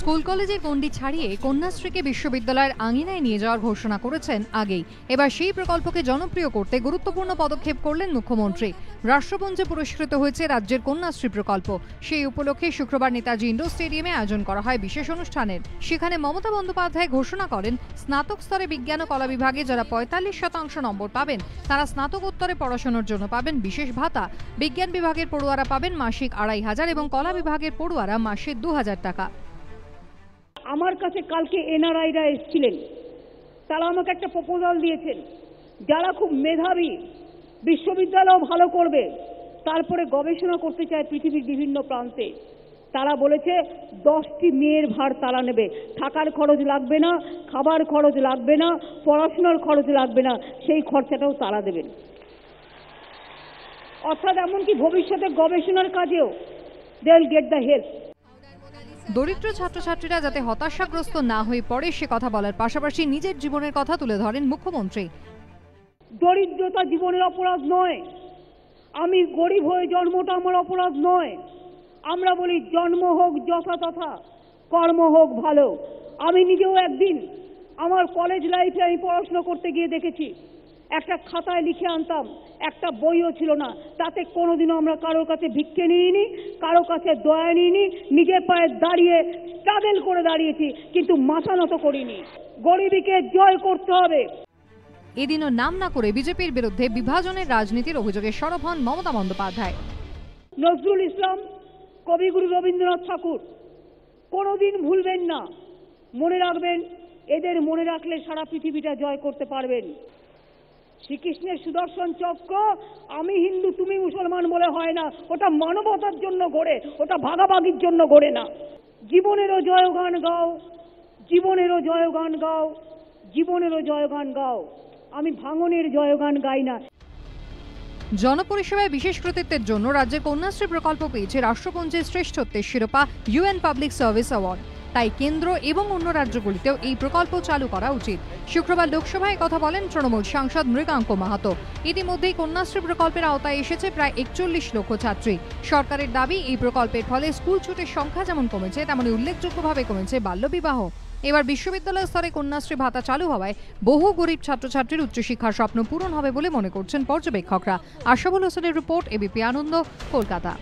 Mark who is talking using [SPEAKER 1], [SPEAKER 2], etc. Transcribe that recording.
[SPEAKER 1] School কলেজের গণ্ডি ছাড়িয়ে কন্যাশ্রীকে বিশ্ববিদ্যালয়ের আঙিনায় নিয়ে যাওয়ার ঘোষণা করেছেন আগেই। এবার সেই প্রকল্পকে জনপ্রিয় করতে গুরুত্বপূর্ণ পদক্ষেপ করলেন মুখ্যমন্ত্রী। রাষ্ট্রপুঞ্জে পুরস্কৃত হয়েছে রাজ্যের কন্যাশ্রী প্রকল্প। সেই উপলক্ষে শুক্রবার নেতাজি ইন্ডোর স্টেডিয়ামে আয়োজন করা হয় বিশেষ অনুষ্ঠানের। সেখানে মমতা বন্দ্যোপাধ্যায় ঘোষণা করেন, স্নাতক স্তরে বিজ্ঞান ও কলা বিভাগে যারা ৪৫% নম্বর পাবেন তারা স্নাতকোত্তরে পড়াশোনার জন্য পাবেন বিশেষ ভাতা। বিজ্ঞান বিভাগের পড়ুয়ারা পাবেন মাসিক ২৫০০ এবং কলা বিভাগের পড়ুয়ারা মাসে ২০০০ টাকা।
[SPEAKER 2] আমার কাছে কালকে এনআরআইরা এসেছিলেন, তারা আমাকে একটা প্রপোজাল দিয়েছেন, যারা খুব মেধাবী, বিশ্ববিদ্যালয় ভালো করবে, তারপরে গবেষণা করতে চায় পৃথিবীর বিভিন্ন প্রান্তে, তারা বলেছে 10টি মেয়ের ভার তারা নেবে। থাকার খরচ লাগবে না, খাবার খরচ লাগবে না, পড়াশোনার খরচ লাগবে না, সেই খরচাটাও তারা দেবেন। অর্থাৎ এমনকি ভবিষ্যতে গবেষণার কাজেও they will get the help.
[SPEAKER 1] দরিদ্র ছাত্রছাত্রীরা যাতে হতাশাগ্রস্ত না হয়ে পড়ে সে কথা বলার পাশাপাশি নিজের জীবনের কথা তুলে ধরেন মুখ্যমন্ত্রী।
[SPEAKER 2] দরিদ্রতা জীবনের অপরাধ নয়, আমি গরিব হয়ে জন্মটা আমার অপরাধ নয়। আমরা বলি জন্ম হোক যথাতথা, কর্ম হোক ভালো। আমি নিজেও একদিন আমার কলেজ লাইফে আমি পড়াশোনা করতে গিয়ে দেখেছি, একটা খাতায় লিখে আনতাম, একটা বইও ছিল না, তাতে কোনোদিনও আমরা কারোর কাছে ভিক্ষে নিইনি, কারো কাছে দয়া নিইনি, নিজের পায়ে দাঁড়িয়ে স্ট্রাগল করে দাঁড়িয়েছি, কিন্তু মাথা নত করিনি। গরিবীকে জয় করতে হবে।
[SPEAKER 1] এদিনও নাম না করে বিজেপির বিরুদ্ধে বিভাজনের রাজনীতির অভিযোগে সরব হন মমতা বন্দ্যোপাধ্যায়।
[SPEAKER 2] নজরুল ইসলাম, কবিগুরু রবীন্দ্রনাথ ঠাকুর কোনোদিন ভুলবেন না, মনে রাখবেন, এদের মনে রাখলে সারা পৃথিবীটা জয় করতে পারবেন। শ্রীকৃষ্ণের সুদর্শন চক্র আমি হিন্দু তুমি মুসলমান বলে হয় না, ওটা মানবতার জন্য গড়ে, ওটা ভাগাভাগির জন্য গড়ে না। জীবনেরও জয়গান গাও, জীবনেরও জয়গান গাও, জীবনেরও জয়গান গাও, আমি ভাঙনের জয়গান গাই না।
[SPEAKER 1] জনপরিষেবায় বিশেষ কৃতিত্বের জন্য রাজ্যের কন্যাশ্রী প্রকল্প পেয়েছে রাষ্ট্রপুঞ্জের শ্রেষ্ঠত্বের শিরোপা ইউএন পাবলিক সার্ভিস অ্যাওয়ার্ড। তাই কেন্দ্র এবং অন্য রাজ্যগুলিতেও এই প্রকল্প চালু করা উচিত। শুক্রবার লোকসভায় কথা বলেন তৃণমূল সাংসদ মৃগাঙ্ক মাহাতো। ইতিমধ্যেই কন্যাশ্রী প্রকল্পের আওতায় এসেছে প্রায় ৪১ লক্ষ ছাত্রী। সরকারের দাবি, এই প্রকল্পের ফলে স্কুল ছুটের সংখ্যা যেমন কমেছে, তেমনি উল্লেখযোগ্যভাবে কমেছে বাল্যবিবাহ। এবার বিশ্ববিদ্যালয় স্তরে কন্যাশ্রী ভাতা চালু হওয়ায় বহু গরিব ছাত্রছাত্রীর উচ্চশিক্ষার স্বপ্ন পূরণ হবে বলে মনে করছেন পর্যবেক্ষকরা। আশাবুল হোসেনের রিপোর্ট, এবিপি আনন্দ, কলকাতা।